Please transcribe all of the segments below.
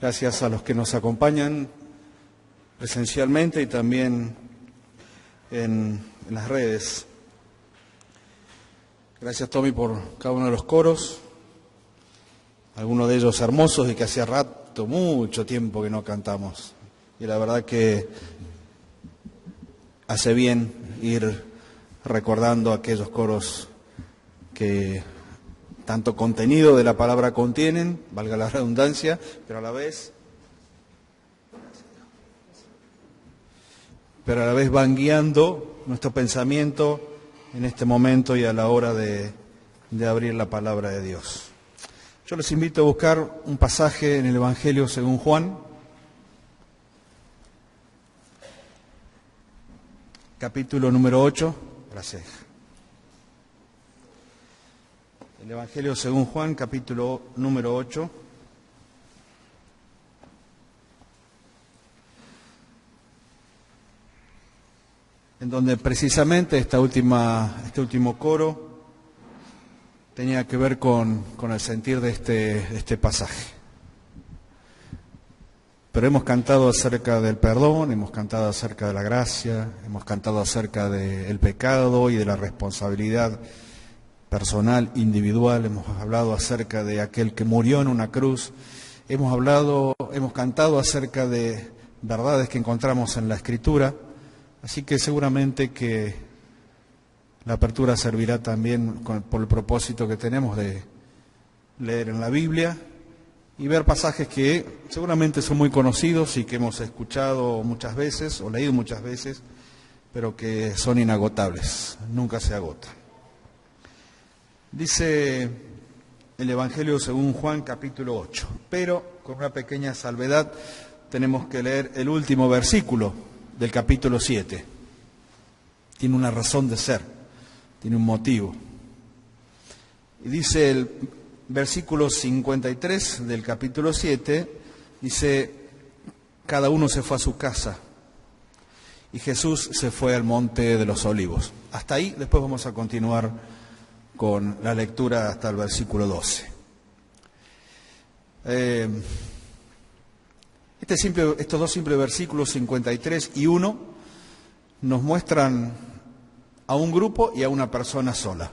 Gracias a los que nos acompañan presencialmente y también en las redes. Gracias, Tommy, por cada uno de los coros, algunos de ellos hermosos y que hacía rato, mucho tiempo que no cantamos. Y la verdad que hace bien ir recordando aquellos coros que tanto contenido de la palabra contienen, valga la redundancia, pero a la vez van guiando nuestro pensamiento en este momento y a la hora de abrir la palabra de Dios. Yo les invito a buscar un pasaje en el Evangelio según Juan, capítulo número 8. Gracias. El Evangelio según Juan, capítulo número 8. En donde precisamente este último coro tenía que ver con el sentir de este pasaje. Pero hemos cantado acerca del perdón, hemos cantado acerca de la gracia, hemos cantado acerca del pecado y de la responsabilidad personal, individual, hemos hablado acerca de aquel que murió en una cruz, hemos cantado acerca de verdades que encontramos en la Escritura, así que seguramente que la apertura servirá también por el propósito que tenemos de leer en la Biblia y ver pasajes que seguramente son muy conocidos y que hemos escuchado muchas veces o leído muchas veces, pero que son inagotables, nunca se agotan. Dice el Evangelio según Juan, capítulo 8, pero con una pequeña salvedad tenemos que leer el último versículo del capítulo 7. Tiene una razón de ser, tiene un motivo. Y dice el versículo 53 del capítulo 7, dice, cada uno se fue a su casa y Jesús se fue al monte de los olivos. Hasta ahí, después vamos a continuar con la lectura hasta el versículo 12. Estos dos simples versículos 53 y 1 nos muestran a un grupo y a una persona sola.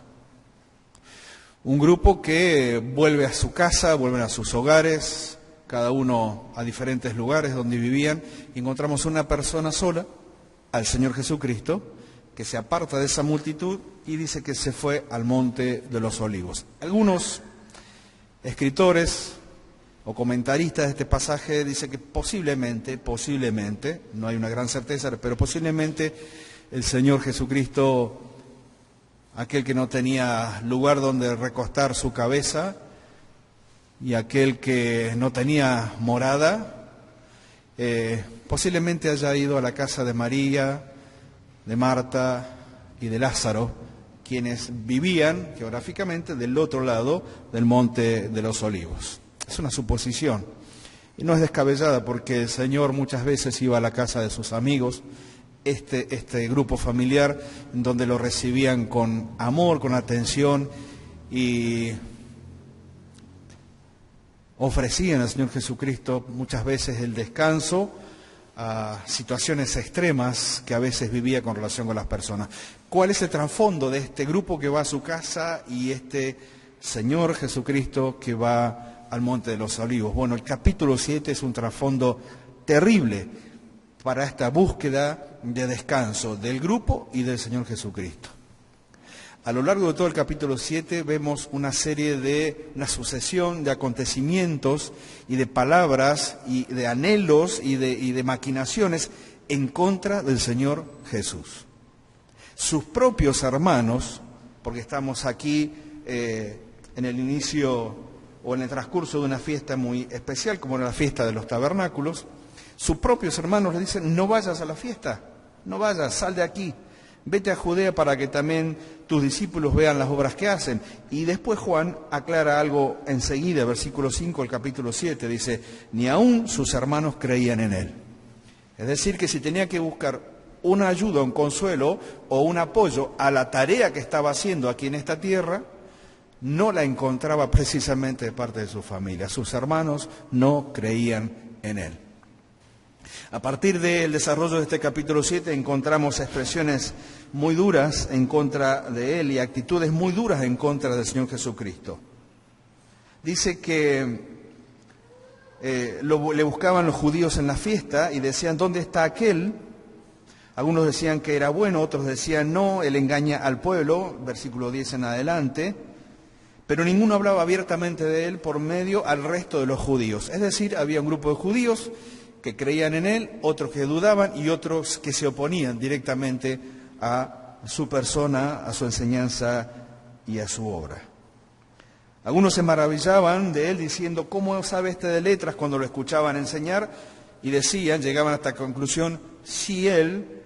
Un grupo que vuelve a su casa, vuelven a sus hogares, cada uno a diferentes lugares donde vivían, y encontramos una persona sola, al Señor Jesucristo, que se aparta de esa multitud y dice que se fue al monte de los olivos. Algunos escritores o comentaristas de este pasaje dicen que posiblemente, no hay una gran certeza, pero posiblemente el Señor Jesucristo, aquel que no tenía lugar donde recostar su cabeza y aquel que no tenía morada, posiblemente haya ido a la casa de María, de Marta y de Lázaro, quienes vivían geográficamente del otro lado del monte de los olivos. Es una suposición y no es descabellada porque el Señor muchas veces iba a la casa de sus amigos, este grupo familiar, en donde lo recibían con amor, con atención y ofrecían al Señor Jesucristo muchas veces el descanso a situaciones extremas que a veces vivía con relación con las personas. ¿Cuál es el trasfondo de este grupo que va a su casa y este Señor Jesucristo que va al Monte de los Olivos? Bueno, el capítulo 7 es un trasfondo terrible para esta búsqueda de descanso del grupo y del Señor Jesucristo. A lo largo de todo el capítulo 7 vemos una sucesión de acontecimientos y de palabras y de anhelos y de maquinaciones en contra del Señor Jesús. Sus propios hermanos, porque estamos aquí en el inicio o en el transcurso de una fiesta muy especial, como era la fiesta de los tabernáculos, sus propios hermanos le dicen, no vayas a la fiesta, no vayas, sal de aquí. Vete a Judea para que también tus discípulos vean las obras que hacen. Y después Juan aclara algo enseguida, versículo 5 del capítulo 7, dice, ni aún sus hermanos creían en él. Es decir, que si tenía que buscar una ayuda, un consuelo o un apoyo a la tarea que estaba haciendo aquí en esta tierra, no la encontraba precisamente de parte de su familia. Sus hermanos no creían en él. A partir del desarrollo de este capítulo 7 encontramos expresiones muy duras en contra de él y actitudes muy duras en contra del Señor Jesucristo. Dice que le buscaban los judíos en la fiesta y decían, ¿dónde está aquel? Algunos decían que era bueno, otros decían no, él engaña al pueblo, versículo 10 en adelante, pero ninguno hablaba abiertamente de él por medio al resto de los judíos. Es decir, había un grupo de judíos que creían en él, otros que dudaban y otros que se oponían directamente a su persona, a su enseñanza y a su obra. Algunos se maravillaban de él diciendo, ¿cómo sabe este de letras? Cuando lo escuchaban enseñar, y decían, llegaban hasta la conclusión, si él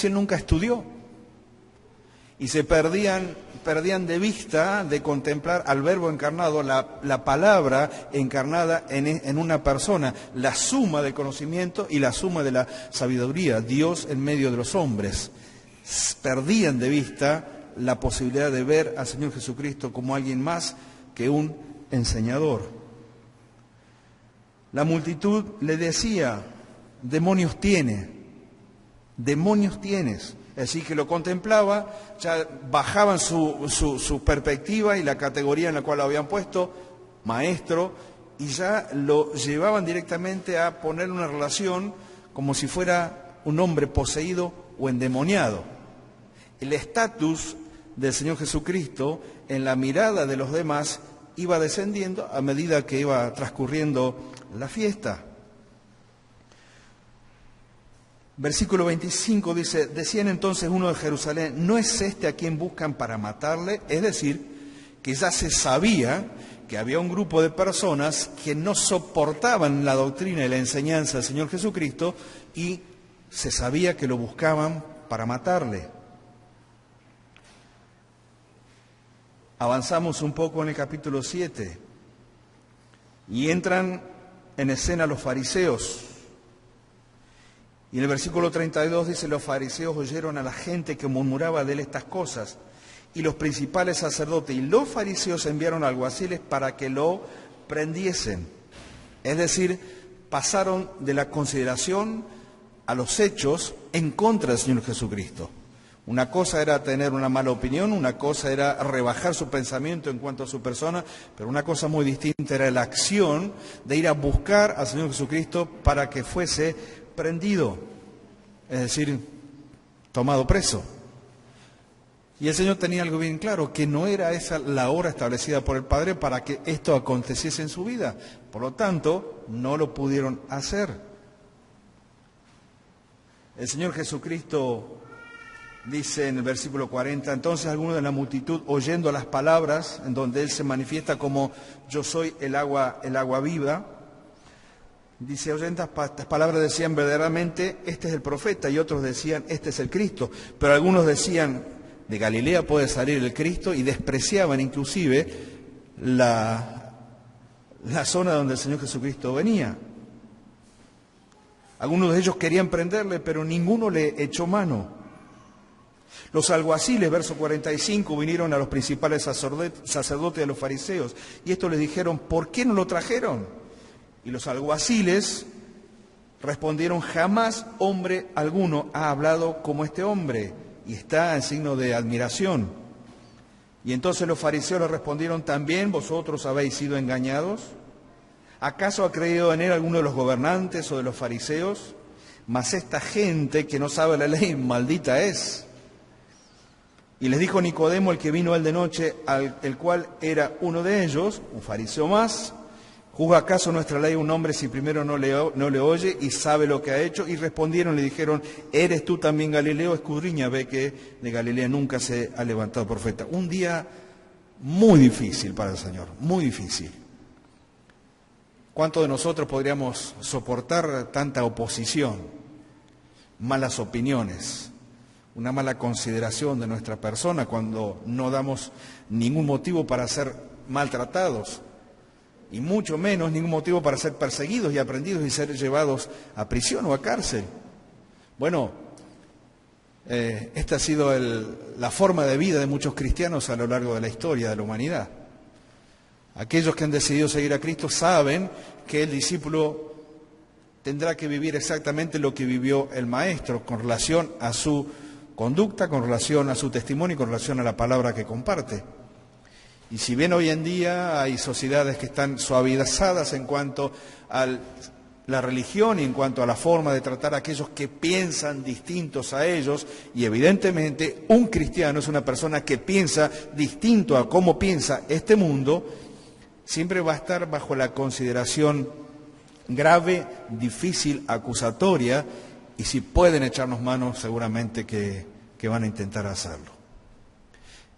nunca estudió. Y se perdían de vista de contemplar al Verbo encarnado, la palabra encarnada en una persona, la suma del conocimiento y la suma de la sabiduría, Dios en medio de los hombres. Perdían de vista la posibilidad de ver al Señor Jesucristo como alguien más que un enseñador. La multitud le decía, demonios tienes. Así que lo contemplaba, ya bajaban su perspectiva y la categoría en la cual lo habían puesto, maestro, y ya lo llevaban directamente a poner una relación como si fuera un hombre poseído o endemoniado. El estatus del Señor Jesucristo en la mirada de los demás iba descendiendo a medida que iba transcurriendo la fiesta. Versículo 25 dice, decían entonces uno de Jerusalén, ¿no es este a quien buscan para matarle? Es decir, que ya se sabía que había un grupo de personas que no soportaban la doctrina y la enseñanza del Señor Jesucristo y se sabía que lo buscaban para matarle. Avanzamos un poco en el capítulo 7 y entran en escena los fariseos. Y en el versículo 32 dice, los fariseos oyeron a la gente que murmuraba de él estas cosas, y los principales sacerdotes y los fariseos enviaron alguaciles para que lo prendiesen. Es decir, pasaron de la consideración a los hechos en contra del Señor Jesucristo. Una cosa era tener una mala opinión, una cosa era rebajar su pensamiento en cuanto a su persona, pero una cosa muy distinta era la acción de ir a buscar al Señor Jesucristo para que fuese prendido, es decir, tomado preso. Y el Señor tenía algo bien claro, que no era esa la hora establecida por el Padre para que esto aconteciese en su vida. Por lo tanto, no lo pudieron hacer. El Señor Jesucristo dice en el versículo 40, entonces algunos de la multitud, oyendo las palabras en donde Él se manifiesta como yo soy el agua viva, dice, oyendo estas palabras decían verdaderamente, este es el profeta, y otros decían, este es el Cristo. Pero algunos decían, de Galilea puede salir el Cristo, y despreciaban inclusive la zona donde el Señor Jesucristo venía. Algunos de ellos querían prenderle, pero ninguno le echó mano. Los alguaciles, verso 45, vinieron a los principales sacerdotes de los fariseos, y estos les dijeron, ¿por qué no lo trajeron? Y los alguaciles respondieron, jamás hombre alguno ha hablado como este hombre, y está en signo de admiración. Y entonces los fariseos le respondieron, ¿también vosotros habéis sido engañados? ¿Acaso ha creído en él alguno de los gobernantes o de los fariseos? Mas esta gente que no sabe la ley, maldita es. Y les dijo Nicodemo, el que vino él de noche, el cual era uno de ellos, un fariseo más, ¿juzga acaso nuestra ley un hombre si primero no le oye y sabe lo que ha hecho? Y respondieron, le dijeron, ¿eres tú también Galileo? Escudriña, ve que de Galilea nunca se ha levantado profeta. Un día muy difícil para el Señor, muy difícil. ¿Cuántos de nosotros podríamos soportar tanta oposición, malas opiniones, una mala consideración de nuestra persona cuando no damos ningún motivo para ser maltratados? Y mucho menos ningún motivo para ser perseguidos y aprendidos y ser llevados a prisión o a cárcel. Bueno, Esta ha sido la forma de vida de muchos cristianos a lo largo de la historia de la humanidad. Aquellos que han decidido seguir a Cristo saben que el discípulo tendrá que vivir exactamente lo que vivió el Maestro con relación a su conducta, con relación a su testimonio y con relación a la palabra que comparte. Y si bien hoy en día hay sociedades que están suavizadas en cuanto a la religión y en cuanto a la forma de tratar a aquellos que piensan distintos a ellos, y evidentemente un cristiano es una persona que piensa distinto a cómo piensa este mundo, siempre va a estar bajo la consideración grave, difícil, acusatoria, y si pueden echarnos manos, seguramente que van a intentar hacerlo.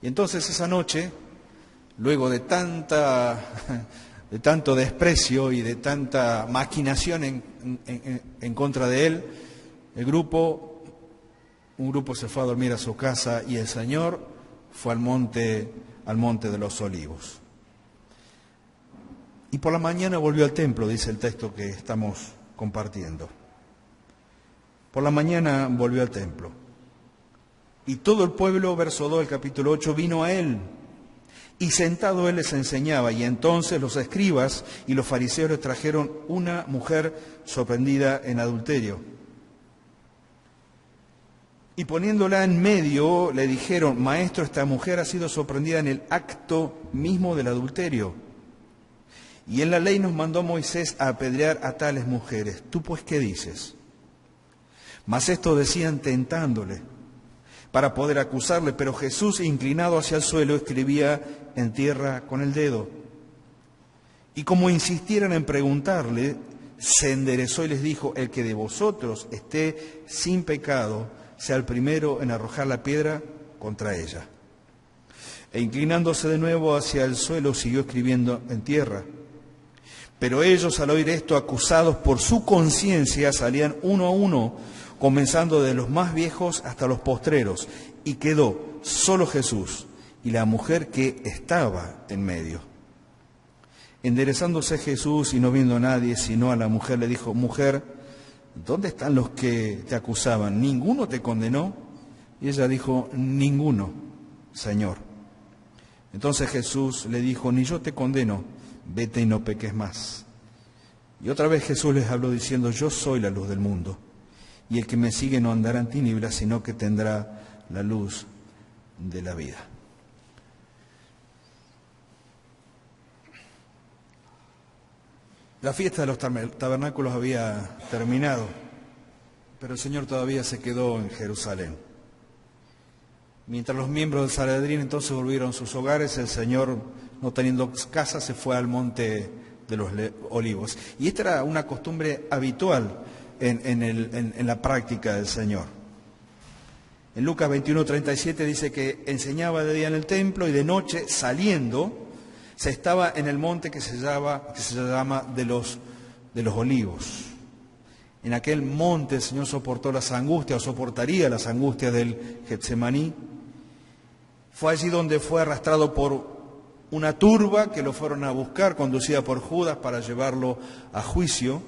Y entonces esa noche, luego de tanto desprecio y de tanta maquinación en contra de él, un grupo se fue a dormir a su casa y el Señor fue al monte de los Olivos. Y por la mañana volvió al templo, dice el texto que estamos compartiendo. Por la mañana volvió al templo. Y todo el pueblo, verso 2 del capítulo 8, vino a él. Y sentado él les enseñaba. Y entonces los escribas y los fariseos les trajeron una mujer sorprendida en adulterio. Y poniéndola en medio, le dijeron: Maestro, esta mujer ha sido sorprendida en el acto mismo del adulterio. Y en la ley nos mandó Moisés a apedrear a tales mujeres. ¿Tú pues qué dices? Mas esto decían tentándole, para poder acusarle. Pero Jesús, inclinado hacia el suelo, escribía en tierra con el dedo. Y como insistieran en preguntarle, se enderezó y les dijo: El que de vosotros esté sin pecado, sea el primero en arrojar la piedra contra ella. E inclinándose de nuevo hacia el suelo, siguió escribiendo en tierra. Pero ellos, al oír esto, acusados por su conciencia, salían uno a uno, comenzando de los más viejos hasta los postreros, y quedó solo Jesús y la mujer que estaba en medio. Enderezándose Jesús y no viendo a nadie sino a la mujer, le dijo: Mujer, ¿dónde están los que te acusaban? ¿Ninguno te condenó? Y ella dijo: Ninguno, Señor. Entonces Jesús le dijo: Ni yo te condeno, vete y no peques más. Y otra vez Jesús les habló diciendo: Yo soy la luz del mundo, y el que me sigue no andará en tinieblas, sino que tendrá la luz de la vida. La fiesta de los tabernáculos había terminado, pero el Señor todavía se quedó en Jerusalén. Mientras los miembros del Sanedrín entonces volvieron a sus hogares, el Señor, no teniendo casa, se fue al monte de los Olivos. Y esta era una costumbre habitual en la práctica del Señor. En Lucas 21:37 dice que enseñaba de día en el templo y de noche, saliendo, se estaba en el monte que se llama de los Olivos. En aquel monte el Señor soportó las angustias, o soportaría las angustias del Getsemaní. Fue allí donde fue arrastrado por una turba que lo fueron a buscar, conducida por Judas para llevarlo a juicio.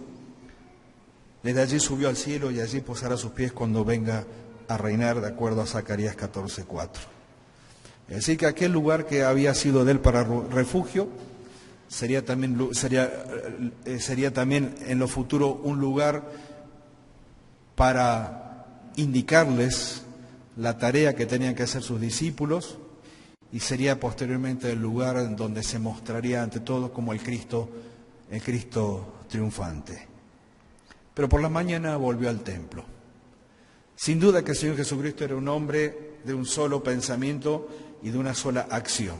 Desde allí subió al cielo y allí posará sus pies cuando venga a reinar, de acuerdo a Zacarías 14:4. Es decir, que aquel lugar que había sido de él para refugio sería también en lo futuro un lugar para indicarles la tarea que tenían que hacer sus discípulos, y sería posteriormente el lugar en donde se mostraría ante todos como el Cristo triunfante. Pero por la mañana volvió al templo. Sin duda que el Señor Jesucristo era un hombre de un solo pensamiento y de una sola acción: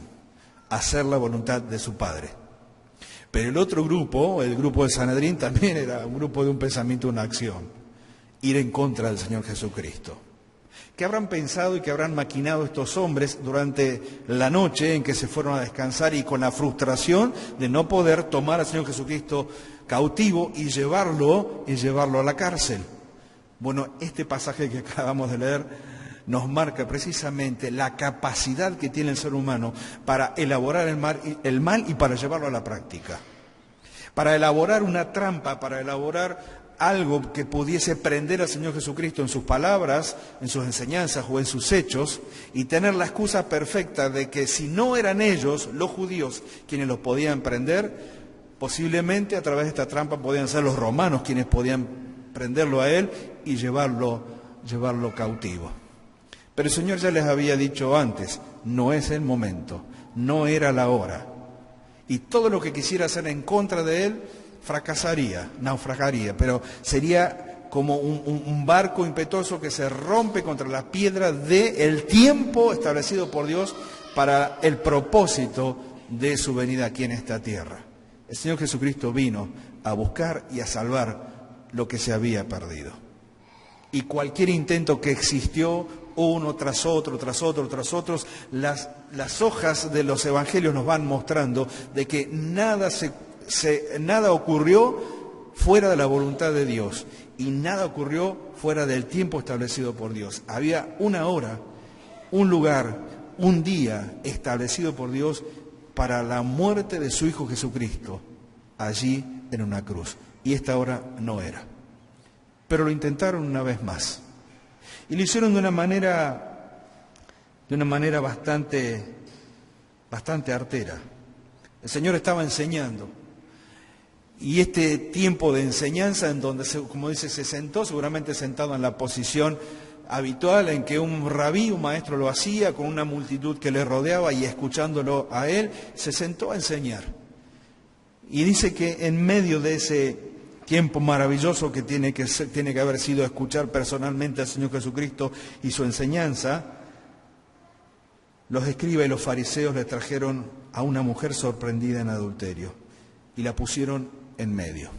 hacer la voluntad de su Padre. Pero el otro grupo, el grupo del Sanedrín, también era un grupo de un pensamiento y una acción: ir en contra del Señor Jesucristo. ¿Qué habrán pensado y qué habrán maquinado estos hombres durante la noche en que se fueron a descansar, y con la frustración de no poder tomar al Señor Jesucristo cautivo y llevarlo a la cárcel? Bueno, este pasaje que acabamos de leer nos marca precisamente la capacidad que tiene el ser humano para elaborar el mal y para llevarlo a la práctica. Para elaborar una trampa, para elaborar algo que pudiese prender al Señor Jesucristo en sus palabras, en sus enseñanzas o en sus hechos, y tener la excusa perfecta de que si no eran ellos, los judíos, quienes los podían prender, posiblemente a través de esta trampa podían ser los romanos quienes podían prenderlo a él y llevarlo cautivo. Pero el Señor ya les había dicho antes, no es el momento, no era la hora. Y todo lo que quisiera hacer en contra de él fracasaría, naufragaría, pero sería como un barco impetuoso que se rompe contra la piedra del tiempo establecido por Dios para el propósito de su venida aquí en esta tierra. El Señor Jesucristo vino a buscar y a salvar lo que se había perdido. Y cualquier intento que existió, uno tras otro, las hojas de los evangelios nos van mostrando de que nada ocurrió fuera de la voluntad de Dios y nada ocurrió fuera del tiempo establecido por Dios. Había una hora, un lugar, un día establecido por Dios para la muerte de su Hijo Jesucristo, allí en una cruz. Y esta hora no era. Pero lo intentaron una vez más. Y lo hicieron de una manera bastante artera. El Señor estaba enseñando. Y este tiempo de enseñanza en donde, como dice, se sentó, seguramente sentado en la posición habitual en que un rabí, un maestro lo hacía, con una multitud que le rodeaba y escuchándolo a él, se sentó a enseñar. Y dice que en medio de ese tiempo maravilloso que tiene que haber sido escuchar personalmente al Señor Jesucristo y su enseñanza, los escribas y los fariseos le trajeron a una mujer sorprendida en adulterio y la pusieron en medio.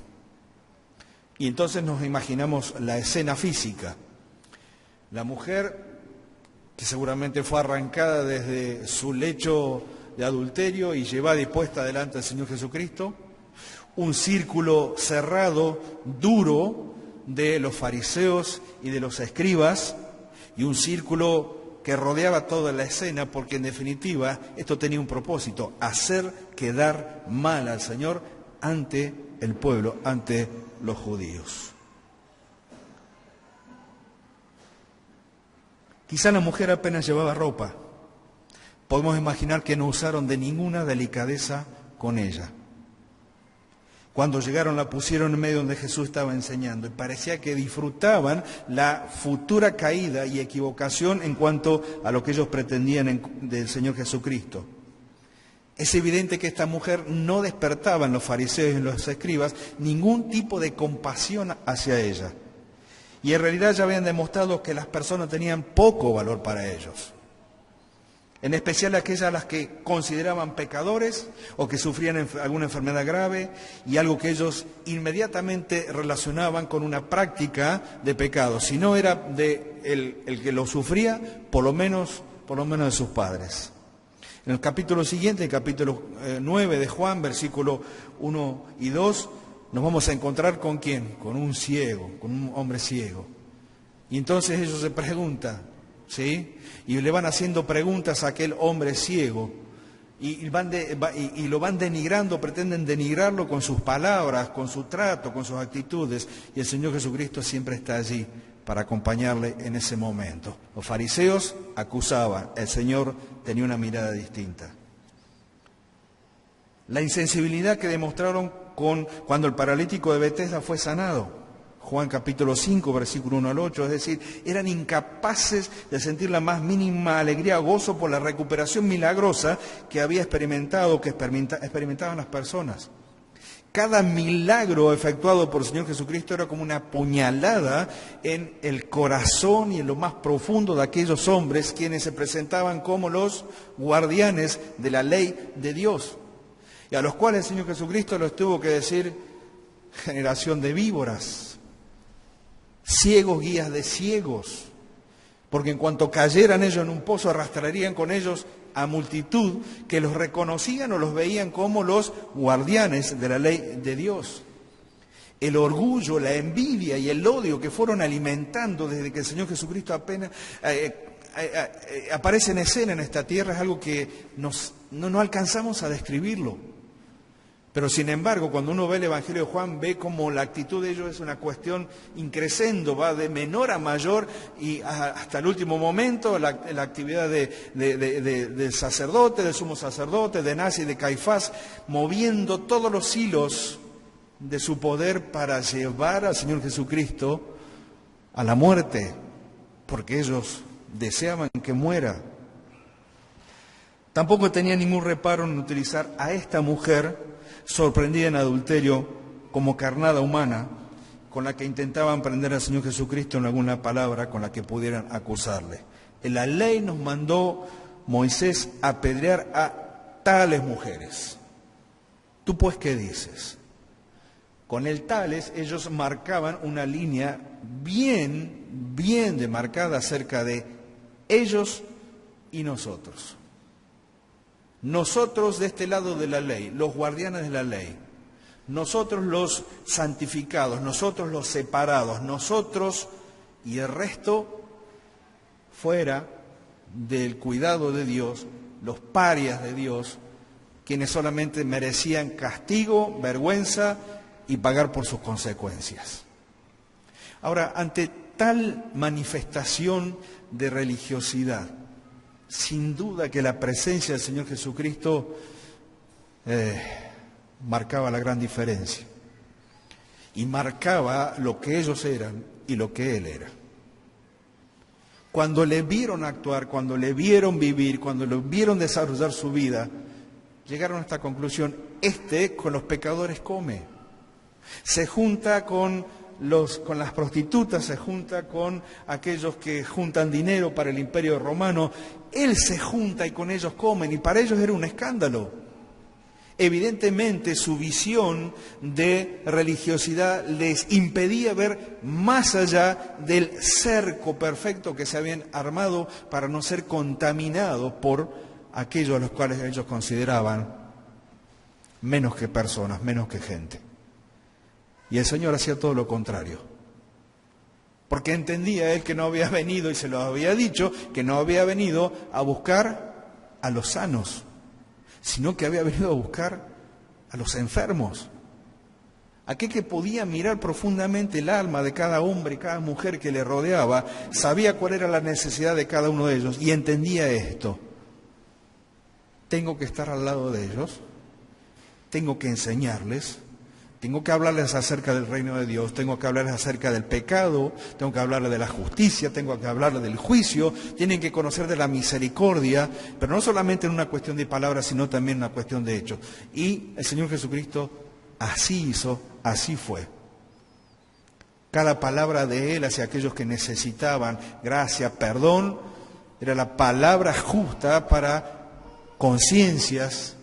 Y entonces nos imaginamos la escena física. La mujer, que seguramente fue arrancada desde su lecho de adulterio y llevada y puesta delante del Señor Jesucristo, un círculo cerrado, duro, de los fariseos y de los escribas, y un círculo que rodeaba toda la escena, porque en definitiva esto tenía un propósito, hacer quedar mal al Señor ante el pueblo, ante los judíos. Quizá la mujer apenas llevaba ropa. Podemos imaginar que no usaron de ninguna delicadeza con ella. Cuando llegaron la pusieron en medio donde Jesús estaba enseñando y parecía que disfrutaban la futura caída y equivocación en cuanto a lo que ellos pretendían del Señor Jesucristo. Es evidente que esta mujer no despertaba en los fariseos y en los escribas ningún tipo de compasión hacia ella. Y en realidad ya habían demostrado que las personas tenían poco valor para ellos. En especial aquellas a las que consideraban pecadores o que sufrían alguna enfermedad grave y algo que ellos inmediatamente relacionaban con una práctica de pecado. Si no era de el que lo sufría, por lo menos de sus padres. En el capítulo siguiente, el capítulo 9 de Juan, versículo 1 y 2, nos vamos a encontrar ¿con quién? Con un ciego, con un hombre ciego. Y entonces ellos se preguntan, ¿sí? Y le van haciendo preguntas a aquel hombre ciego y lo van denigrando, pretenden denigrarlo con sus palabras, con su trato, con sus actitudes. Y el Señor Jesucristo siempre está allí para acompañarle en ese momento. Los fariseos acusaban, el Señor tenía una mirada distinta. La insensibilidad que demostraron cuando el paralítico de Betesda fue sanado. Juan capítulo 5, versículo 1 al 8, es decir, eran incapaces de sentir la más mínima alegría o gozo por la recuperación milagrosa que había experimentado, que experimentaban las personas. Cada milagro efectuado por el Señor Jesucristo era como una puñalada en el corazón y en lo más profundo de aquellos hombres quienes se presentaban como los guardianes de la ley de Dios, y a los cuales el Señor Jesucristo les tuvo que decir: generación de víboras, ciegos guías de ciegos, porque en cuanto cayeran ellos en un pozo arrastrarían con ellos a multitud que los reconocían o los veían como los guardianes de la ley de Dios. El orgullo, la envidia y el odio que fueron alimentando desde que el Señor Jesucristo apenas aparece en escena en esta tierra es algo que no alcanzamos a describirlo. Pero sin embargo, cuando uno ve el Evangelio de Juan, ve como la actitud de ellos es una cuestión increscendo, va de menor a mayor y hasta el último momento la actividad del sacerdote, del sumo sacerdote, de Anás y de Caifás, moviendo todos los hilos de su poder para llevar al Señor Jesucristo a la muerte, porque ellos deseaban que muera. Tampoco tenía ningún reparo en utilizar a esta mujer sorprendida en adulterio como carnada humana, con la que intentaban prender al Señor Jesucristo en alguna palabra con la que pudieran acusarle. En la ley nos mandó Moisés apedrear a tales mujeres. ¿Tú pues qué dices? Con el tales ellos marcaban una línea bien demarcada acerca de ellos y nosotros. Nosotros de este lado de la ley, los guardianes de la ley, nosotros los santificados, nosotros los separados, nosotros y el resto fuera del cuidado de Dios, los parias de Dios, quienes solamente merecían castigo, vergüenza y pagar por sus consecuencias. Ahora, ante tal manifestación de religiosidad, sin duda que la presencia del Señor Jesucristo marcaba la gran diferencia. Y marcaba lo que ellos eran y lo que Él era. Cuando le vieron actuar, cuando le vieron vivir, cuando le vieron desarrollar su vida, llegaron a esta conclusión: este con los pecadores come. Se junta con las prostitutas, se junta con aquellos que juntan dinero para el Imperio Romano. Él se junta y con ellos comen, y para ellos era un escándalo. Evidentemente su visión de religiosidad les impedía ver más allá del cerco perfecto que se habían armado para no ser contaminados por aquellos a los cuales ellos consideraban menos que personas, menos que gente. Y el Señor hacía todo lo contrario. Porque entendía Él que no había venido, y se lo había dicho, que no había venido a buscar a los sanos, sino que había venido a buscar a los enfermos. Aquel que podía mirar profundamente el alma de cada hombre y cada mujer que le rodeaba, sabía cuál era la necesidad de cada uno de ellos y entendía esto. Tengo que estar al lado de ellos, tengo que enseñarles, tengo que hablarles acerca del reino de Dios, tengo que hablarles acerca del pecado, tengo que hablarles de la justicia, tengo que hablarles del juicio, tienen que conocer de la misericordia, pero no solamente en una cuestión de palabras, sino también en una cuestión de hechos. Y el Señor Jesucristo así hizo, así fue. Cada palabra de Él hacia aquellos que necesitaban gracia, perdón, era la palabra justa para conciencias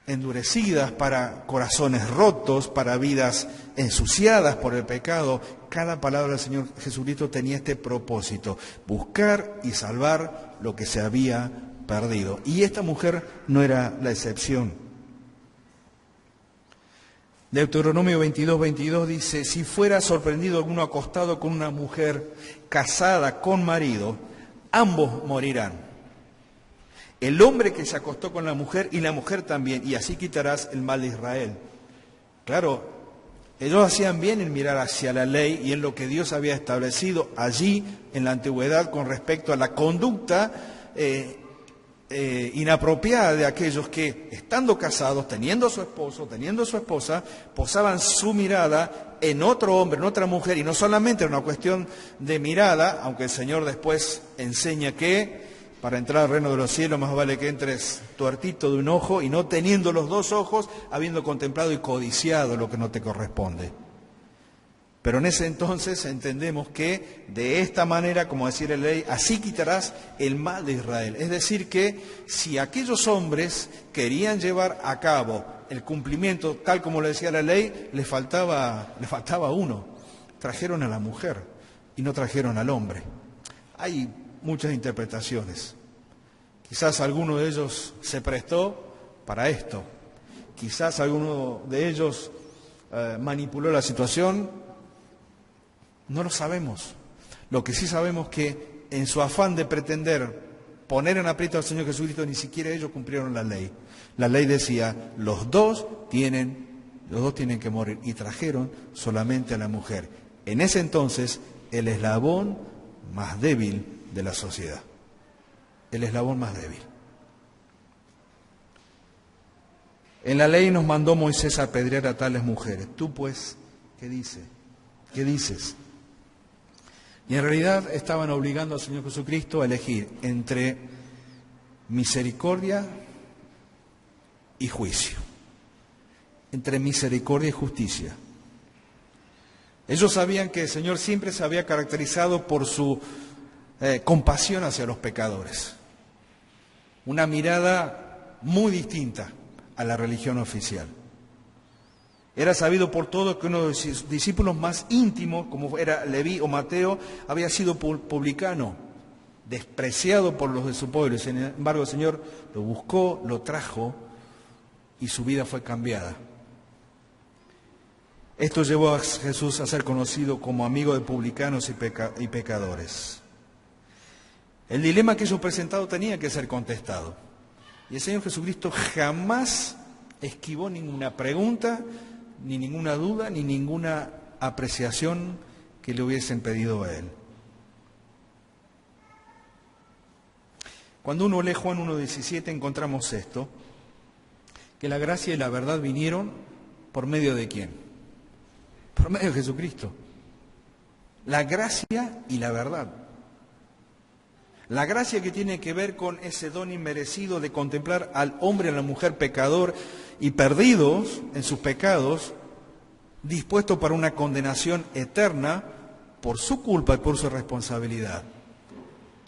endurecidas, para corazones rotos, para vidas ensuciadas por el pecado. Cada palabra del Señor Jesucristo tenía este propósito: buscar y salvar lo que se había perdido. Y esta mujer no era la excepción. Deuteronomio 22 dice: si fuera sorprendido alguno acostado con una mujer casada con marido, ambos morirán. El hombre que se acostó con la mujer y la mujer también, y así quitarás el mal de Israel. Claro, ellos hacían bien en mirar hacia la ley y en lo que Dios había establecido allí en la antigüedad con respecto a la conducta inapropiada de aquellos que, estando casados, teniendo a su esposo, teniendo a su esposa, posaban su mirada en otro hombre, en otra mujer, y no solamente era una cuestión de mirada, aunque el Señor después enseña que para entrar al reino de los cielos más vale que entres tuertito de un ojo y no teniendo los dos ojos, habiendo contemplado y codiciado lo que no te corresponde. Pero en ese entonces entendemos que de esta manera, como decía la ley, así quitarás el mal de Israel. Es decir que si aquellos hombres querían llevar a cabo el cumplimiento tal como lo decía la ley, le faltaba uno. Trajeron a la mujer y no trajeron al hombre. Hay muchas interpretaciones. Quizás alguno de ellos se prestó para esto. Quizás alguno de ellos manipuló la situación. No lo sabemos. Lo que sí sabemos es que en su afán de pretender poner en aprieto al Señor Jesucristo, ni siquiera ellos cumplieron la ley. La ley decía, los dos tienen que morir, y trajeron solamente a la mujer. En ese entonces, el eslabón más débil de la sociedad. El eslabón más débil. En la ley nos mandó Moisés a apedrear a tales mujeres. Tú pues, ¿qué dices? ¿Qué dices? Y en realidad estaban obligando al Señor Jesucristo a elegir entre misericordia y juicio. Entre misericordia y justicia. Ellos sabían que el Señor siempre se había caracterizado por su compasión hacia los pecadores. Una mirada muy distinta a la religión oficial. Era sabido por todos que uno de sus discípulos más íntimos, como era Leví o Mateo, había sido publicano, despreciado por los de su pueblo. Sin embargo, el Señor lo buscó, lo trajo y su vida fue cambiada. Esto llevó a Jesús a ser conocido como amigo de publicanos y pecadores. El dilema que ellos presentaron tenía que ser contestado. Y el Señor Jesucristo jamás esquivó ninguna pregunta, ni ninguna duda, ni ninguna apreciación que le hubiesen pedido a Él. Cuando uno lee Juan 1:17 encontramos esto, que la gracia y la verdad vinieron por medio de ¿quién? Por medio de Jesucristo. La gracia y la verdad. La gracia que tiene que ver con ese don inmerecido de contemplar al hombre y a la mujer pecador y perdidos en sus pecados, dispuestos para una condenación eterna por su culpa y por su responsabilidad.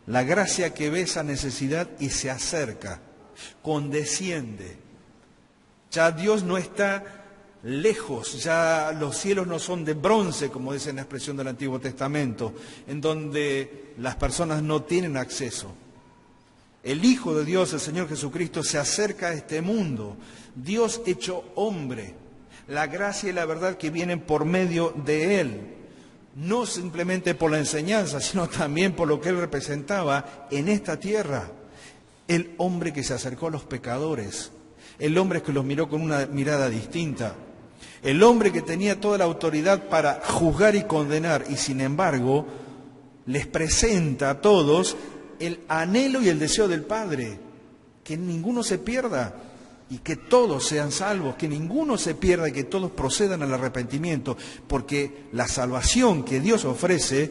La gracia que ve esa necesidad y se acerca, condesciende. Ya Dios no está lejos, ya los cielos no son de bronce, como dice en la expresión del Antiguo Testamento, en donde las personas no tienen acceso. El Hijo de Dios, el Señor Jesucristo, se acerca a este mundo, Dios hecho hombre, la gracia y la verdad que vienen por medio de Él, no simplemente por la enseñanza, sino también por lo que Él representaba en esta tierra. El hombre que se acercó a los pecadores, el hombre que los miró con una mirada distinta, el hombre que tenía toda la autoridad para juzgar y condenar, y sin embargo les presenta a todos el anhelo y el deseo del Padre, que ninguno se pierda y que todos sean salvos, que ninguno se pierda y que todos procedan al arrepentimiento, porque la salvación que Dios ofrece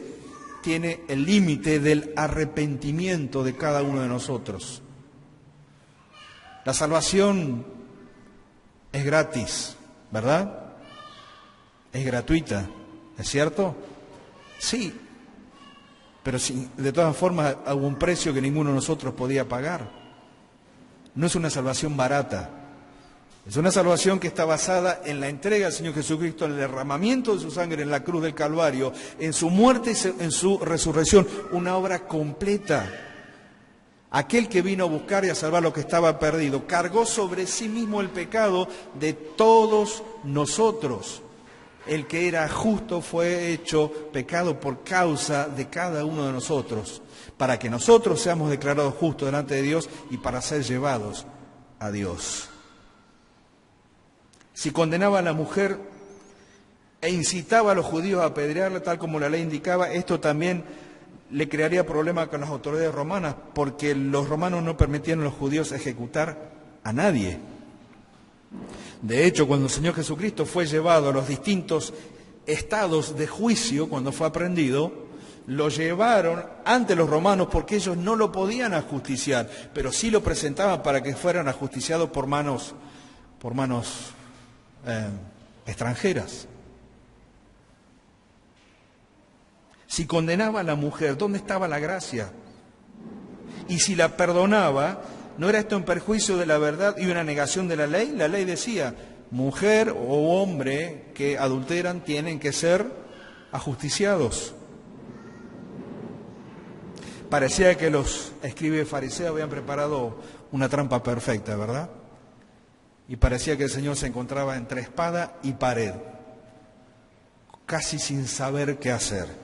tiene el límite del arrepentimiento de cada uno de nosotros. La salvación es gratis, ¿verdad? Es gratuita, ¿es cierto? Sí, pero de todas formas hubo un precio que ninguno de nosotros podía pagar. No es una salvación barata, es una salvación que está basada en la entrega del Señor Jesucristo, en el derramamiento de su sangre en la cruz del Calvario, en su muerte y en su resurrección, una obra completa. Aquel que vino a buscar y a salvar lo que estaba perdido, cargó sobre sí mismo el pecado de todos nosotros. El que era justo fue hecho pecado por causa de cada uno de nosotros, para que nosotros seamos declarados justos delante de Dios y para ser llevados a Dios. Si condenaba a la mujer e incitaba a los judíos a apedrearla, tal como la ley indicaba, esto también le crearía problemas con las autoridades romanas, porque los romanos no permitían a los judíos ejecutar a nadie. De hecho, cuando el Señor Jesucristo fue llevado a los distintos estados de juicio, cuando fue aprehendido, lo llevaron ante los romanos porque ellos no lo podían ajusticiar, pero sí lo presentaban para que fueran ajusticiados por manos extranjeras. Si condenaba a la mujer, ¿dónde estaba la gracia? Y si la perdonaba, ¿no era esto en perjuicio de la verdad y una negación de la ley? La ley decía, mujer o hombre que adulteran tienen que ser ajusticiados. Parecía que los escribas fariseos habían preparado una trampa perfecta, ¿verdad? Y parecía que el Señor se encontraba entre espada y pared, casi sin saber qué hacer.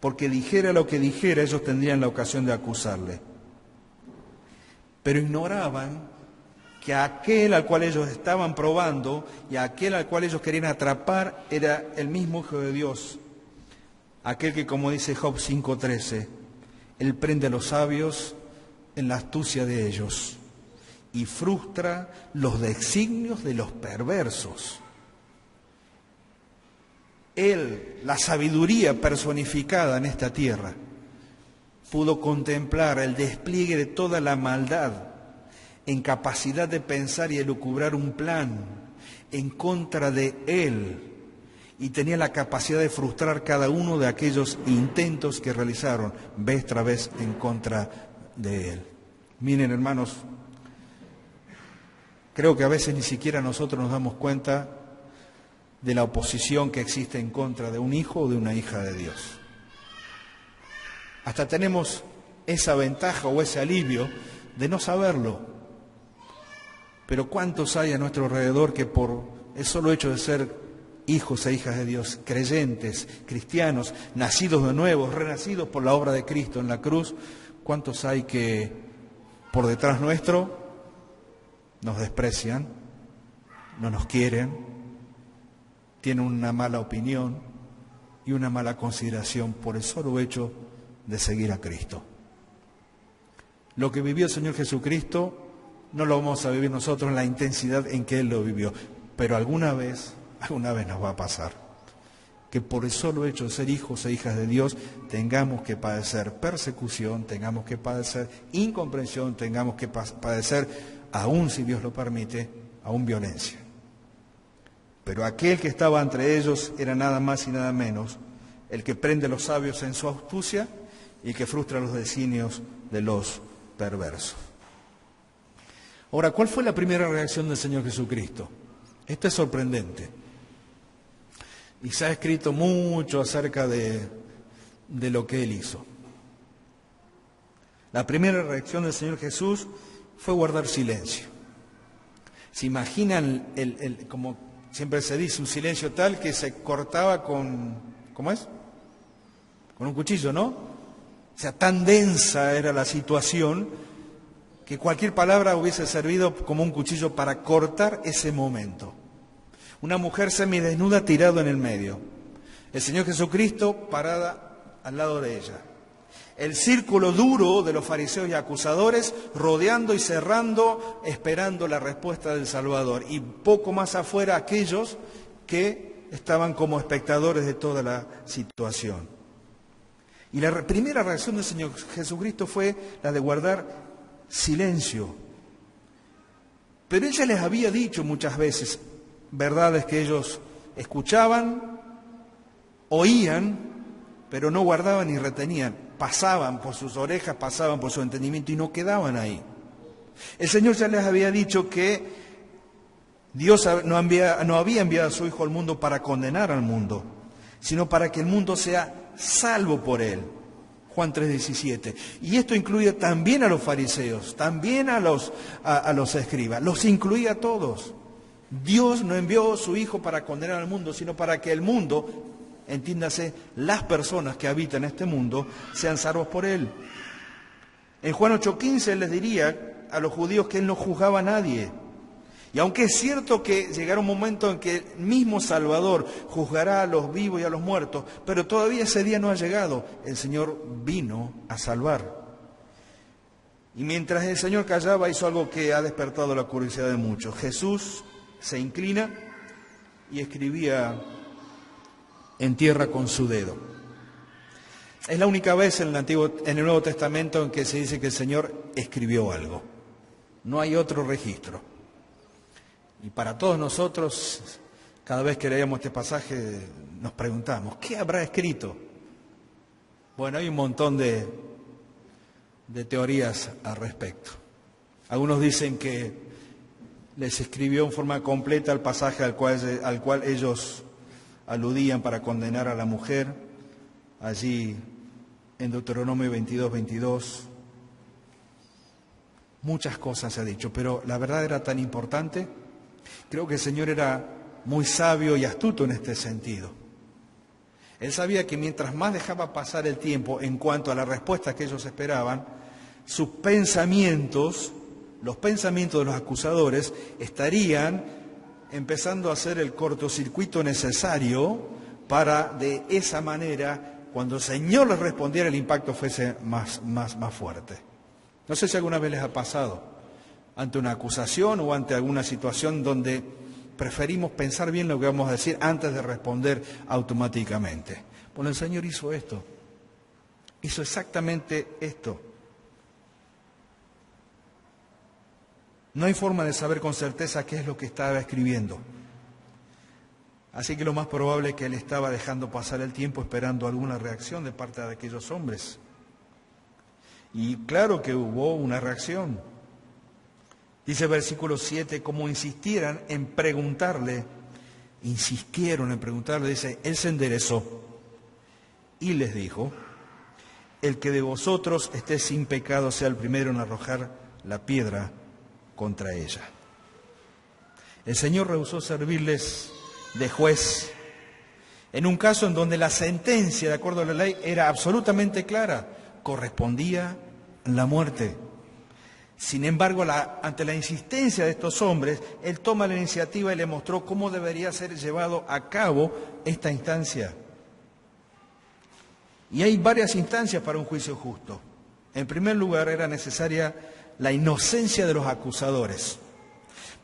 porque dijera lo que dijera, ellos tendrían la ocasión de acusarle. Pero ignoraban que aquel al cual ellos estaban probando y aquel al cual ellos querían atrapar era el mismo Hijo de Dios. Aquel que, como dice Job 5:13, Él prende a los sabios en la astucia de ellos y frustra los designios de los perversos. Él, la sabiduría personificada en esta tierra, pudo contemplar el despliegue de toda la maldad en capacidad de pensar y elucubrar un plan en contra de Él, y tenía la capacidad de frustrar cada uno de aquellos intentos que realizaron vez tras vez en contra de Él. Miren, hermanos, creo que a veces ni siquiera nosotros nos damos cuenta de la oposición que existe en contra de un hijo o de una hija de Dios. Hasta tenemos esa ventaja o ese alivio de no saberlo. Pero ¿cuántos hay a nuestro alrededor que por el solo hecho de ser hijos e hijas de Dios, creyentes, cristianos, nacidos de nuevo, renacidos por la obra de Cristo en la cruz, cuántos hay que por detrás nuestro nos desprecian, no nos quieren, tienen una mala opinión y una mala consideración por el solo hecho de seguir a Cristo? Lo que vivió el Señor Jesucristo no lo vamos a vivir nosotros en la intensidad en que Él lo vivió, pero alguna vez nos va a pasar que por el solo hecho de ser hijos e hijas de Dios tengamos que padecer persecución, tengamos que padecer incomprensión, tengamos que padecer, aún si Dios lo permite, aún violencia. Pero aquel que estaba entre ellos era nada más y nada menos el que prende a los sabios en su astucia y que frustra los designios de los perversos. Ahora, ¿cuál fue la primera reacción del Señor Jesucristo? Esto es sorprendente. Y se ha escrito mucho acerca de lo que Él hizo. La primera reacción del Señor Jesús fue guardar silencio. ¿Se imaginan, como siempre se dice, un silencio tal que se cortaba con, ¿cómo es? Con un cuchillo, ¿no? O sea, tan densa era la situación que cualquier palabra hubiese servido como un cuchillo para cortar ese momento. Una mujer semidesnuda tirada en el medio. El Señor Jesucristo parada al lado de ella. El círculo duro de los fariseos y acusadores rodeando y cerrando, esperando la respuesta del Salvador. Y poco más afuera aquellos que estaban como espectadores de toda la situación. Y la primera reacción del Señor Jesucristo fue la de guardar silencio. Pero Él ya les había dicho muchas veces verdades que ellos escuchaban, oían, pero no guardaban ni retenían. Pasaban por sus orejas, pasaban por su entendimiento y no quedaban ahí. El Señor ya les había dicho que Dios no había enviado a su Hijo al mundo para condenar al mundo, sino para que el mundo sea salvo por Él. Juan 3:17. Y esto incluye también a los fariseos, también a los escribas, los incluía a todos. Dios no envió a su Hijo para condenar al mundo, sino para que el mundo, entiéndase, las personas que habitan este mundo, sean salvos por Él. En Juan 8:15 Él les diría a los judíos que Él no juzgaba a nadie. Y aunque es cierto que llegará un momento en que el mismo Salvador juzgará a los vivos y a los muertos, pero todavía ese día no ha llegado. El Señor vino a salvar. Y mientras el Señor callaba, hizo algo que ha despertado la curiosidad de muchos. Jesús se inclina y escribía en tierra con su dedo. Es la única vez en el Nuevo Testamento en que se dice que el Señor escribió algo. No hay otro registro. Y para todos nosotros, cada vez que leemos este pasaje, nos preguntamos, ¿qué habrá escrito? Bueno, hay un montón de teorías al respecto. Algunos dicen que les escribió en forma completa el pasaje al cual ellos aludían para condenar a la mujer, allí en Deuteronomio 22:22. Muchas cosas se ha dicho, pero la verdad era tan importante. Creo que el Señor era muy sabio y astuto en este sentido. Él sabía que mientras más dejaba pasar el tiempo en cuanto a la respuesta que ellos esperaban, sus pensamientos, los pensamientos de los acusadores, estarían empezando a hacer el cortocircuito necesario para, de esa manera, cuando el Señor les respondiera, el impacto fuese más fuerte. No sé si alguna vez les ha pasado, ante una acusación o ante alguna situación donde preferimos pensar bien lo que vamos a decir antes de responder automáticamente. Bueno, el Señor hizo esto, hizo exactamente esto. No hay forma de saber con certeza qué es lo que estaba escribiendo. Así que lo más probable es que él estaba dejando pasar el tiempo esperando alguna reacción de parte de aquellos hombres. Y claro que hubo una reacción. Dice el versículo 7, como insistieron en preguntarle, dice, él se enderezó y les dijo, el que de vosotros esté sin pecado sea el primero en arrojar la piedra contra ella. El Señor rehusó servirles de juez en un caso en donde la sentencia, de acuerdo a la ley, era absolutamente clara, correspondía la muerte. Sin embargo, ante la insistencia de estos hombres, Él toma la iniciativa y le mostró cómo debería ser llevado a cabo esta instancia. Y hay varias instancias para un juicio justo. En primer lugar, era necesaria la inocencia de los acusadores.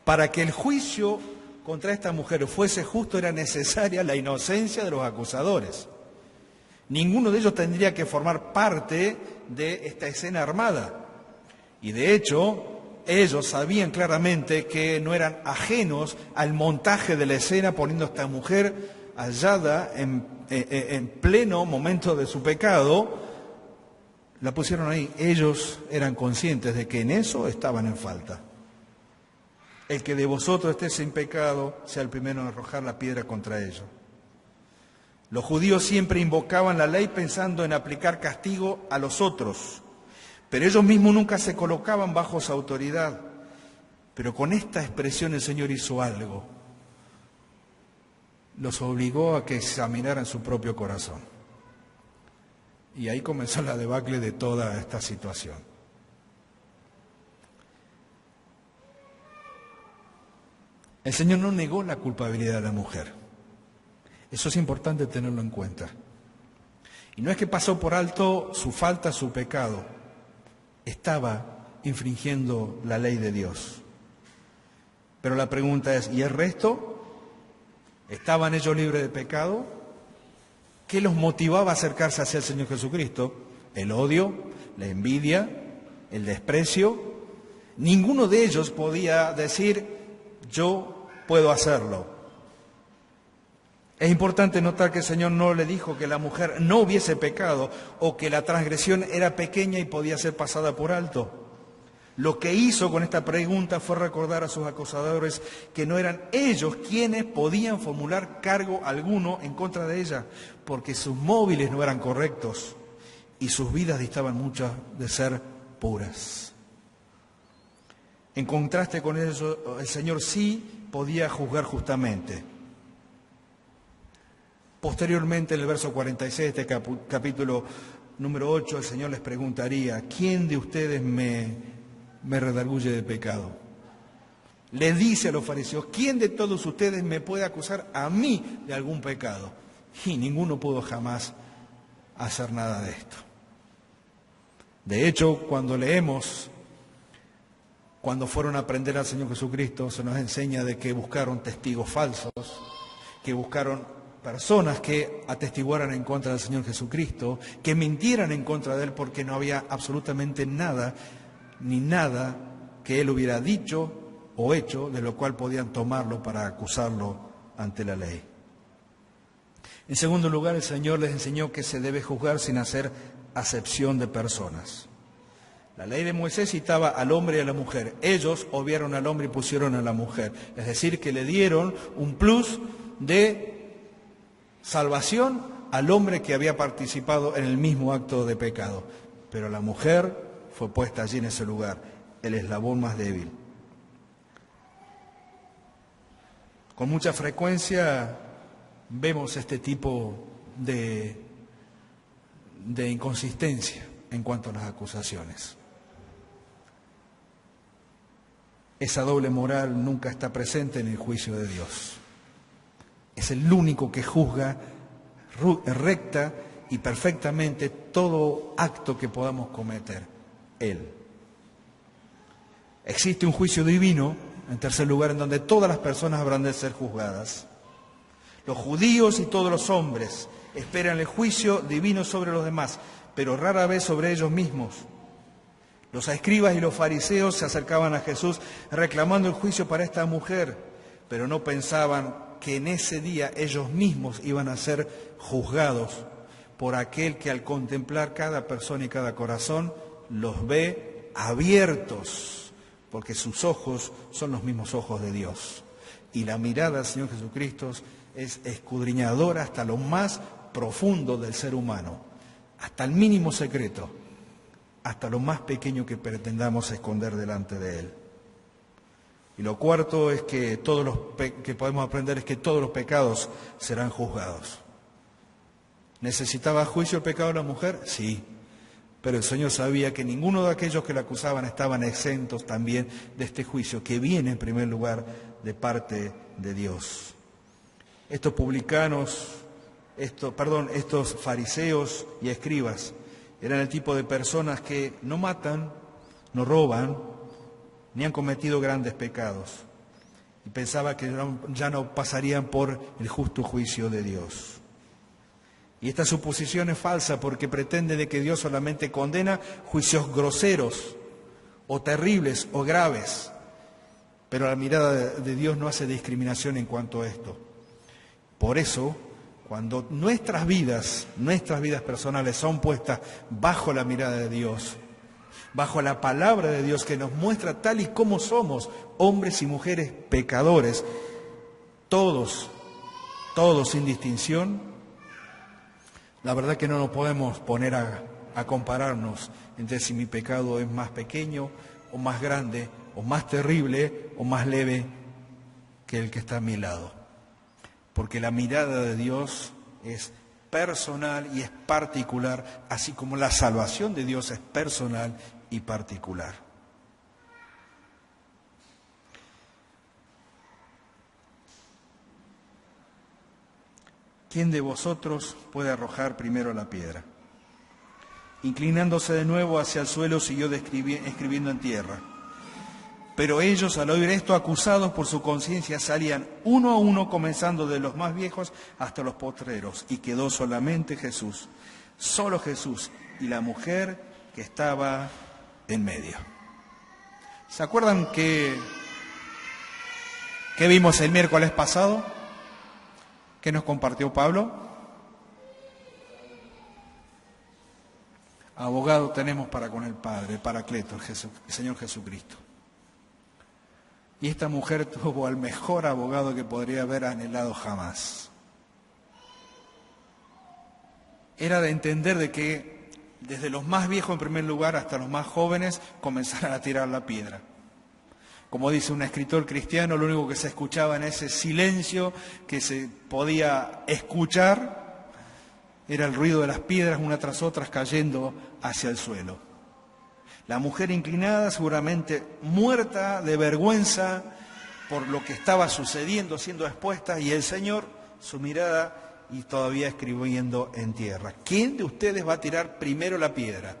Para que el juicio contra esta mujer fuese justo, era necesaria la inocencia de los acusadores. Ninguno de ellos tendría que formar parte de esta escena armada. Y de hecho, ellos sabían claramente que no eran ajenos al montaje de la escena, poniendo a esta mujer hallada en pleno momento de su pecado, la pusieron ahí. Ellos eran conscientes de que en eso estaban en falta. El que de vosotros esté sin pecado sea el primero en arrojar la piedra contra ellos. Los judíos siempre invocaban la ley pensando en aplicar castigo a los otros, pero ellos mismos nunca se colocaban bajo su autoridad. Pero con esta expresión el Señor hizo algo. Los obligó a que examinaran su propio corazón. Y ahí comenzó la debacle de toda esta situación. El Señor no negó la culpabilidad de la mujer. Eso es importante tenerlo en cuenta. Y no es que pasó por alto su falta, su pecado. Estaba infringiendo la ley de Dios. Pero la pregunta es, ¿y el resto? ¿Estaban ellos libres de pecado? ¿Qué los motivaba a acercarse hacia el Señor Jesucristo? ¿El odio? ¿La envidia? ¿El desprecio? Ninguno de ellos podía decir, yo puedo hacerlo. Es importante notar que el Señor no le dijo que la mujer no hubiese pecado o que la transgresión era pequeña y podía ser pasada por alto. Lo que hizo con esta pregunta fue recordar a sus acusadores que no eran ellos quienes podían formular cargo alguno en contra de ella, porque sus móviles no eran correctos y sus vidas distaban mucho de ser puras. En contraste con eso, el Señor sí podía juzgar justamente. Posteriormente, en el verso 46 de este capítulo número 8, el Señor les preguntaría, ¿quién de ustedes me redarguye de pecado? Le dice a los fariseos, ¿quién de todos ustedes me puede acusar a mí de algún pecado? Y ninguno pudo jamás hacer nada de esto. De hecho, cuando leemos, cuando fueron a prender al Señor Jesucristo, se nos enseña de que buscaron testigos falsos, que buscaron personas que atestiguaran en contra del Señor Jesucristo, que mintieran en contra de Él porque no había absolutamente nada, ni nada que Él hubiera dicho o hecho de lo cual podían tomarlo para acusarlo ante la ley. En segundo lugar, el Señor les enseñó que se debe juzgar sin hacer acepción de personas. La ley de Moisés citaba al hombre y a la mujer. Ellos obviaron al hombre y pusieron a la mujer. Es decir, que le dieron un plus de salvación al hombre que había participado en el mismo acto de pecado. Pero la mujer fue puesta allí en ese lugar, el eslabón más débil. Con mucha frecuencia vemos este tipo de inconsistencia en cuanto a las acusaciones. Esa doble moral nunca está presente en el juicio de Dios. Es el único que juzga recta y perfectamente todo acto que podamos cometer. Él. Existe un juicio divino, en tercer lugar, en donde todas las personas habrán de ser juzgadas. Los judíos y todos los hombres esperan el juicio divino sobre los demás, pero rara vez sobre ellos mismos. Los escribas y los fariseos se acercaban a Jesús reclamando el juicio para esta mujer, pero no pensaban que en ese día ellos mismos iban a ser juzgados por aquel que al contemplar cada persona y cada corazón los ve abiertos, porque sus ojos son los mismos ojos de Dios. Y la mirada del Señor Jesucristo es escudriñadora hasta lo más profundo del ser humano, hasta el mínimo secreto, hasta lo más pequeño que pretendamos esconder delante de Él. Y lo cuarto es que que podemos aprender es que todos los pecados serán juzgados. ¿Necesitaba juicio el pecado de la mujer? Sí, pero el Señor sabía que ninguno de aquellos que la acusaban estaban exentos también de este juicio, que viene en primer lugar de parte de Dios. Estos fariseos y escribas eran el tipo de personas que no matan, no roban, ni han cometido grandes pecados. Y pensaba que ya no pasarían por el justo juicio de Dios. Y esta suposición es falsa porque pretende de que Dios solamente condena juicios groseros o terribles o graves. Pero la mirada de Dios no hace discriminación en cuanto a esto. Por eso, cuando nuestras vidas personales son puestas bajo la mirada de Dios, bajo la palabra de Dios que nos muestra tal y como somos, hombres y mujeres pecadores, todos sin distinción, la verdad que no nos podemos poner a compararnos entre si mi pecado es más pequeño o más grande, o más terrible o más leve que el que está a mi lado. Porque la mirada de Dios es personal y es particular, así como la salvación de Dios es personal y particular. ¿Quién de vosotros puede arrojar primero la piedra? Inclinándose de nuevo hacia el suelo, siguió escribiendo en tierra. Pero ellos, al oír esto, acusados por su conciencia, salían uno a uno, comenzando de los más viejos hasta los postreros, y quedó solamente Jesús, solo Jesús y la mujer que estaba en medio. ¿Se acuerdan que vimos el miércoles pasado? ¿Qué nos compartió Pablo? Abogado tenemos para con el Padre, Paracleto, el Señor Jesucristo. Y esta mujer tuvo al mejor abogado que podría haber anhelado jamás. Era de entender de que desde los más viejos en primer lugar hasta los más jóvenes comenzaran a tirar la piedra. Como dice un escritor cristiano, lo único que se escuchaba en ese silencio que se podía escuchar era el ruido de las piedras una tras otras cayendo hacia el suelo. La mujer inclinada, seguramente muerta de vergüenza por lo que estaba sucediendo, siendo expuesta, y el Señor, su mirada y todavía escribiendo en tierra. ¿Quién de ustedes va a tirar primero la piedra?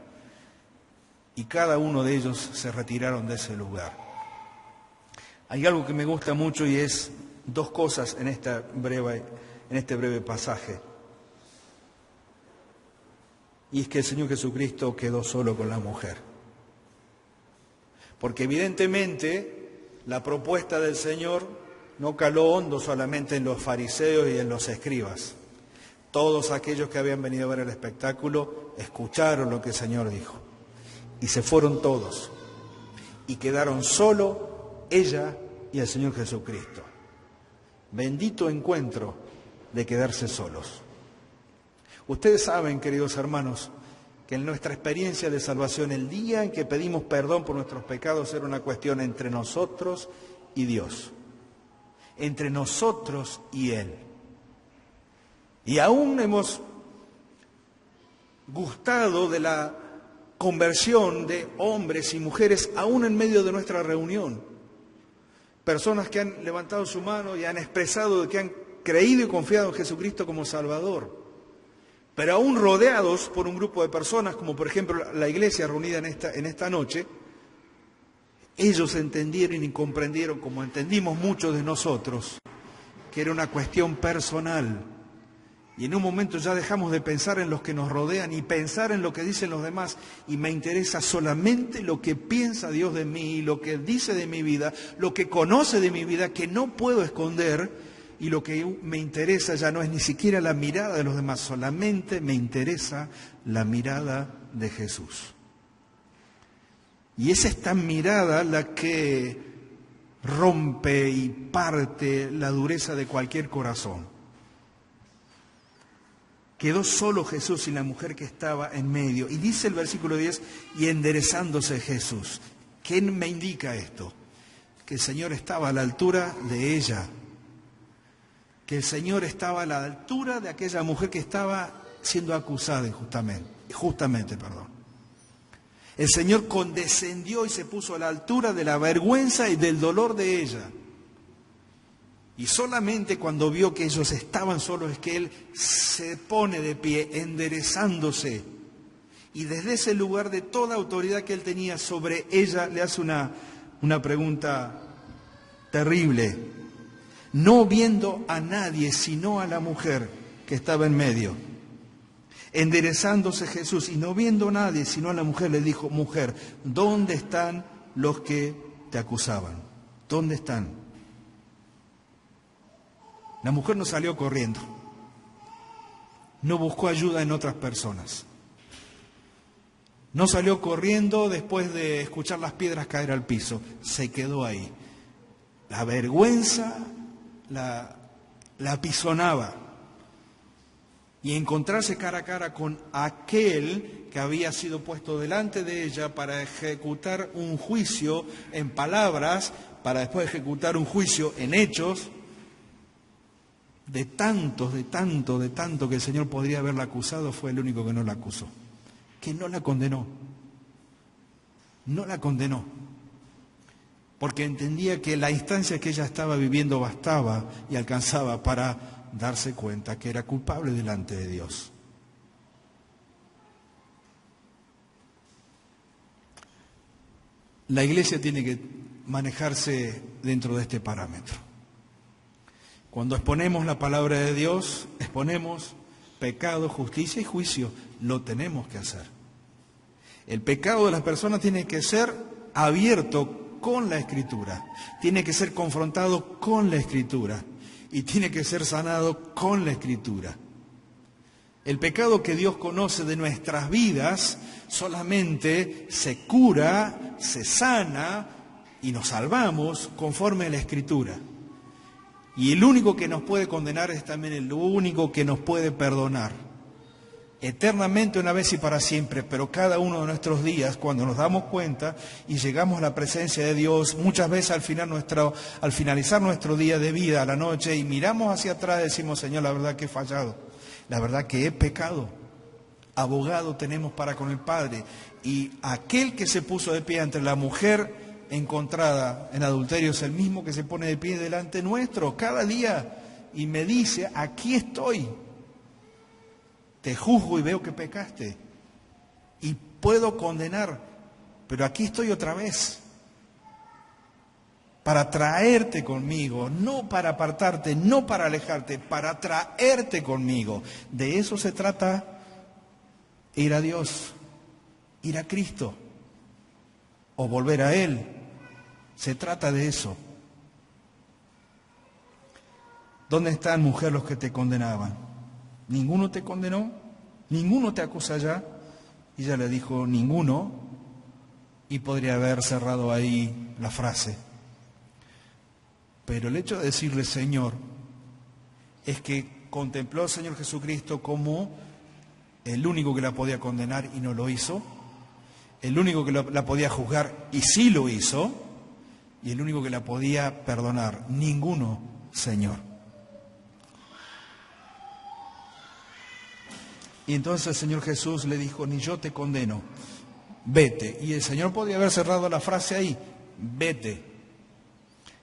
Y cada uno de ellos se retiraron de ese lugar. Hay algo que me gusta mucho y es dos cosas en este breve pasaje. Y es que el Señor Jesucristo quedó solo con la mujer. Porque evidentemente la propuesta del Señor no caló hondo solamente en los fariseos y en los escribas. Todos aquellos que habían venido a ver el espectáculo escucharon lo que el Señor dijo. Y se fueron todos. Y quedaron solo ella y el Señor Jesucristo. Bendito encuentro de quedarse solos. Ustedes saben, queridos hermanos, que en nuestra experiencia de salvación, el día en que pedimos perdón por nuestros pecados era una cuestión entre nosotros y Dios, entre nosotros y Él. Y aún hemos gustado de la conversión de hombres y mujeres, aún en medio de nuestra reunión. Personas que han levantado su mano y han expresado que han creído y confiado en Jesucristo como Salvador. Pero aún rodeados por un grupo de personas, como por ejemplo la iglesia reunida en esta noche, ellos entendieron y comprendieron, como entendimos muchos de nosotros, que era una cuestión personal. Y en un momento ya dejamos de pensar en los que nos rodean y pensar en lo que dicen los demás. Y me interesa solamente lo que piensa Dios de mí, lo que dice de mi vida, lo que conoce de mi vida, que no puedo esconder. Y lo que me interesa ya no es ni siquiera la mirada de los demás, solamente me interesa la mirada de Jesús. Y es esta mirada la que rompe y parte la dureza de cualquier corazón. Quedó solo Jesús y la mujer que estaba en medio. Y dice el versículo 10, y enderezándose Jesús. ¿Qué me indica esto? Que el Señor estaba a la altura de ella. Que el Señor estaba a la altura de aquella mujer que estaba siendo acusada justamente. El Señor condescendió y se puso a la altura de la vergüenza y del dolor de ella. Y solamente cuando vio que ellos estaban solos es que Él se pone de pie, enderezándose. Y desde ese lugar de toda autoridad que Él tenía sobre ella, le hace una pregunta terrible. No viendo a nadie, sino a la mujer que estaba en medio. Enderezándose Jesús y no viendo a nadie, sino a la mujer, le dijo, mujer, ¿dónde están los que te acusaban? ¿Dónde están? La mujer no salió corriendo, no buscó ayuda en otras personas, no salió corriendo después de escuchar las piedras caer al piso, se quedó ahí. La vergüenza la apisonaba y encontrarse cara a cara con aquel que había sido puesto delante de ella para ejecutar un juicio en palabras, para después ejecutar un juicio en hechos. De tanto que el Señor podría haberla acusado, fue el único que no la acusó, que no la condenó. No la condenó, porque entendía que la instancia que ella estaba viviendo bastaba y alcanzaba para darse cuenta que era culpable delante de Dios. La iglesia tiene que manejarse dentro de este parámetro. Cuando exponemos la palabra de Dios, exponemos pecado, justicia y juicio. Lo tenemos que hacer. El pecado de las personas tiene que ser abierto con la Escritura. Tiene que ser confrontado con la Escritura. Y tiene que ser sanado con la Escritura. El pecado que Dios conoce de nuestras vidas solamente se cura, se sana y nos salvamos conforme a la Escritura. Y el único que nos puede condenar es también el único que nos puede perdonar. Eternamente, una vez y para siempre, pero cada uno de nuestros días, cuando nos damos cuenta y llegamos a la presencia de Dios, muchas veces al finalizar nuestro día de vida, a la noche, y miramos hacia atrás, decimos, Señor, la verdad que he fallado, la verdad que he pecado. Abogado tenemos para con el Padre. Y aquel que se puso de pie ante la mujer encontrada en adulterio es el mismo que se pone de pie delante nuestro cada día y me dice, aquí estoy, te juzgo y veo que pecaste y puedo condenar, pero aquí estoy otra vez para traerte conmigo, no para apartarte, no para alejarte, para traerte conmigo. De eso se trata ir a Dios, ir a Cristo o volver a Él. Se trata de eso. ¿Dónde están, mujer, los que te condenaban? ¿Ninguno te condenó? ¿Ninguno te acusa ya? Y ella le dijo, ninguno. Y podría haber cerrado ahí la frase. Pero el hecho de decirle Señor es que contempló al Señor Jesucristo como el único que la podía condenar y no lo hizo. El único que la podía juzgar y sí lo hizo. Y el único que la podía perdonar, ninguno, Señor. Y entonces el Señor Jesús le dijo, ni yo te condeno, vete. Y el Señor podía haber cerrado la frase ahí, vete.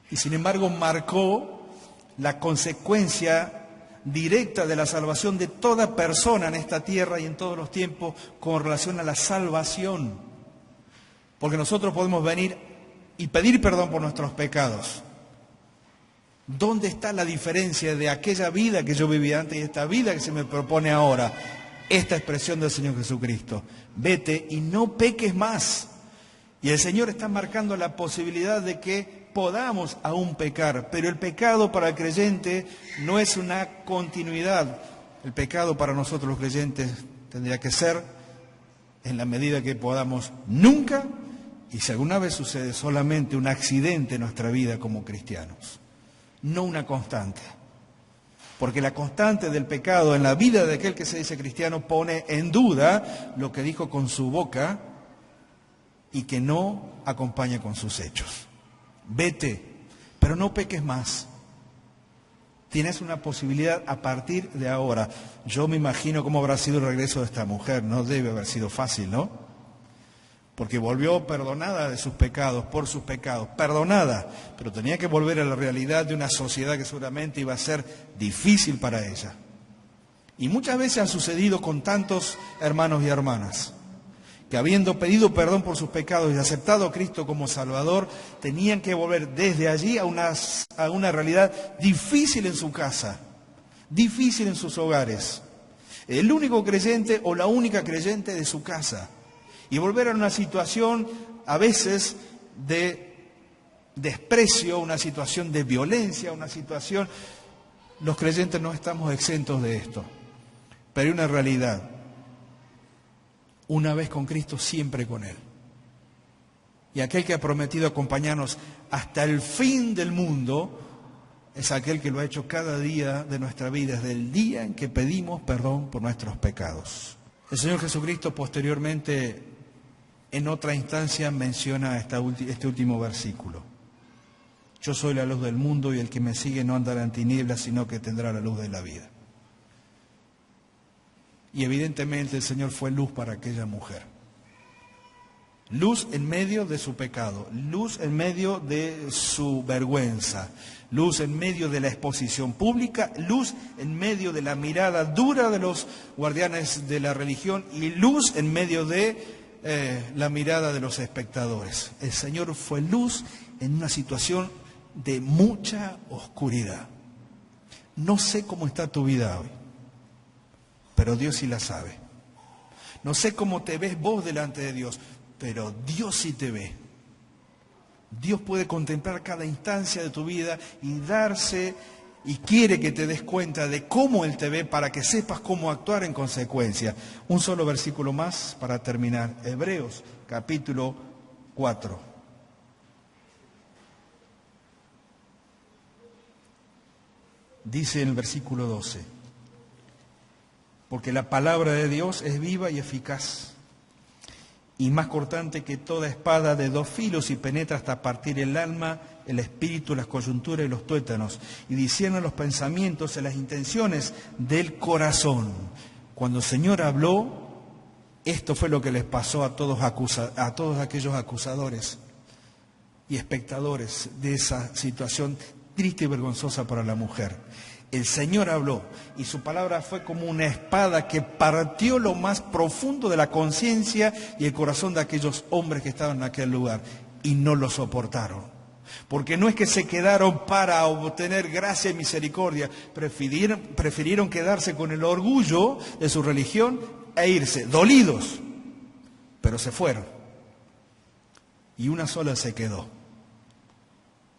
Y sin embargo marcó la consecuencia directa de la salvación de toda persona en esta tierra y en todos los tiempos con relación a la salvación. Porque nosotros podemos venir y pedir perdón por nuestros pecados. ¿Dónde está la diferencia de aquella vida que yo vivía antes y esta vida que se me propone ahora? Esta expresión del Señor Jesucristo. Vete y no peques más. Y el Señor está marcando la posibilidad de que podamos aún pecar. Pero el pecado para el creyente no es una continuidad. El pecado para nosotros los creyentes tendría que ser, en la medida que podamos, nunca, y si alguna vez sucede, solamente un accidente en nuestra vida como cristianos. No una constante. Porque la constante del pecado en la vida de aquel que se dice cristiano pone en duda lo que dijo con su boca y que no acompaña con sus hechos. Vete, pero no peques más. Tienes una posibilidad a partir de ahora. Yo me imagino cómo habrá sido el regreso de esta mujer. No debe haber sido fácil, ¿no? Porque volvió perdonada de sus pecados, por sus pecados, perdonada, pero tenía que volver a la realidad de una sociedad que seguramente iba a ser difícil para ella. Y muchas veces ha sucedido con tantos hermanos y hermanas, que habiendo pedido perdón por sus pecados y aceptado a Cristo como Salvador, tenían que volver desde allí a una realidad difícil en su casa, difícil en sus hogares. El único creyente o la única creyente de su casa. Y volver a una situación a veces de desprecio, una situación de violencia, una situación... Los creyentes no estamos exentos de esto, pero hay una realidad. Una vez con Cristo, siempre con Él. Y aquel que ha prometido acompañarnos hasta el fin del mundo es aquel que lo ha hecho cada día de nuestra vida, desde el día en que pedimos perdón por nuestros pecados. El Señor Jesucristo posteriormente, en otra instancia, menciona este último versículo. Yo soy la luz del mundo y el que me sigue no andará en tinieblas, sino que tendrá la luz de la vida. Y evidentemente el Señor fue luz para aquella mujer. Luz en medio de su pecado, luz en medio de su vergüenza, luz en medio de la exposición pública, luz en medio de la mirada dura de los guardianes de la religión y luz en medio de la mirada de los espectadores. El Señor fue luz en una situación de mucha oscuridad. No sé cómo está tu vida hoy, pero Dios sí la sabe. No sé cómo te ves vos delante de Dios, pero Dios sí te ve. Dios puede contemplar cada instancia de tu vida y darse y quiere que te des cuenta de cómo Él te ve para que sepas cómo actuar en consecuencia. Un solo versículo más para terminar. Hebreos, capítulo 4. Dice en el versículo 12, porque la palabra de Dios es viva y eficaz, y más cortante que toda espada de dos filos, y penetra hasta partir el alma, el espíritu, las coyunturas y los tuétanos, y discierne los pensamientos y las intenciones del corazón. Cuando el Señor habló, esto fue lo que les pasó a todos aquellos acusadores y espectadores de esa situación triste y vergonzosa para la mujer. El Señor habló y su palabra fue como una espada que partió lo más profundo de la conciencia y el corazón de aquellos hombres que estaban en aquel lugar y no lo soportaron. Porque no es que se quedaron para obtener gracia y misericordia, prefirieron quedarse con el orgullo de su religión e irse, dolidos, pero se fueron. Y una sola se quedó.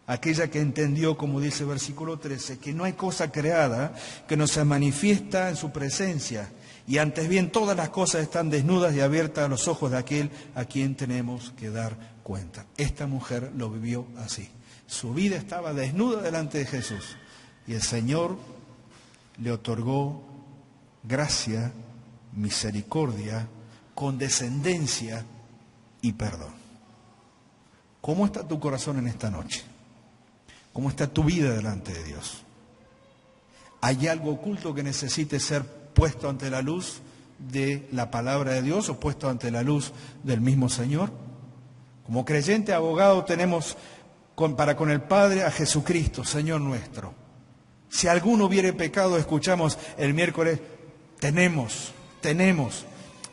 Aquella que entendió, como dice el versículo 13, que no hay cosa creada que no se manifiesta en su presencia, y antes bien todas las cosas están desnudas y abiertas a los ojos de aquel a quien tenemos que dar cuenta. Esta mujer lo vivió así. Su vida estaba desnuda delante de Jesús, y el Señor le otorgó gracia, misericordia, condescendencia y perdón. ¿Cómo está tu corazón en esta noche? ¿Cómo está tu vida delante de Dios? ¿Hay algo oculto que necesite ser puesto ante la luz de la palabra de Dios o puesto ante la luz del mismo Señor? Como creyente abogado tenemos para con el Padre a Jesucristo, Señor nuestro. Si alguno hubiere pecado, escuchamos el miércoles, tenemos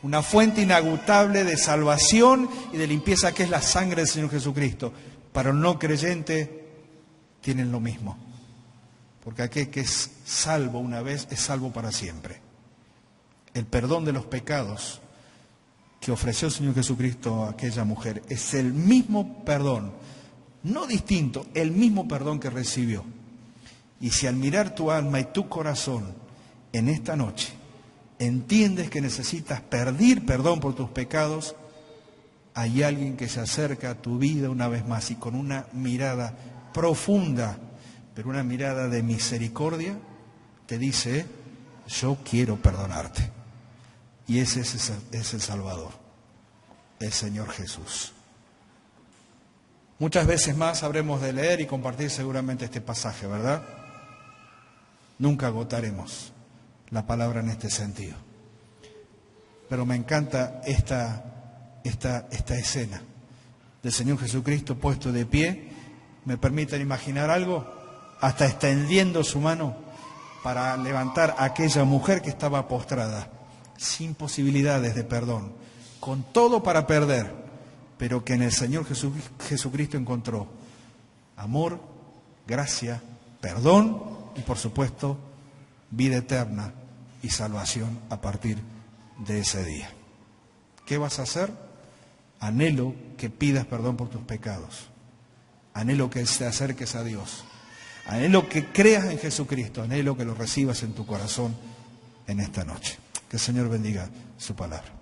una fuente inagotable de salvación y de limpieza que es la sangre del Señor Jesucristo. Para el no creyente tienen lo mismo, porque aquel que es salvo una vez es salvo para siempre. El perdón de los pecados que ofreció el Señor Jesucristo a aquella mujer es el mismo perdón, no distinto, el mismo perdón que recibió. Y si al mirar tu alma y tu corazón en esta noche entiendes que necesitas pedir perdón por tus pecados, hay alguien que se acerca a tu vida una vez más y con una mirada profunda, pero una mirada de misericordia, te dice, yo quiero perdonarte. Y ese es el Salvador, el Señor Jesús. Muchas veces más habremos de leer y compartir seguramente este pasaje, ¿verdad? Nunca agotaremos la palabra en este sentido. Pero me encanta esta escena del Señor Jesucristo puesto de pie. ¿Me permiten imaginar algo? Hasta extendiendo su mano para levantar a aquella mujer que estaba postrada, sin posibilidades de perdón, con todo para perder, pero que en el Señor Jesucristo encontró amor, gracia, perdón y por supuesto vida eterna y salvación a partir de ese día. ¿Qué vas a hacer? Anhelo que pidas perdón por tus pecados, anhelo que te acerques a Dios, anhelo que creas en Jesucristo, anhelo que lo recibas en tu corazón en esta noche. Que el Señor bendiga su palabra.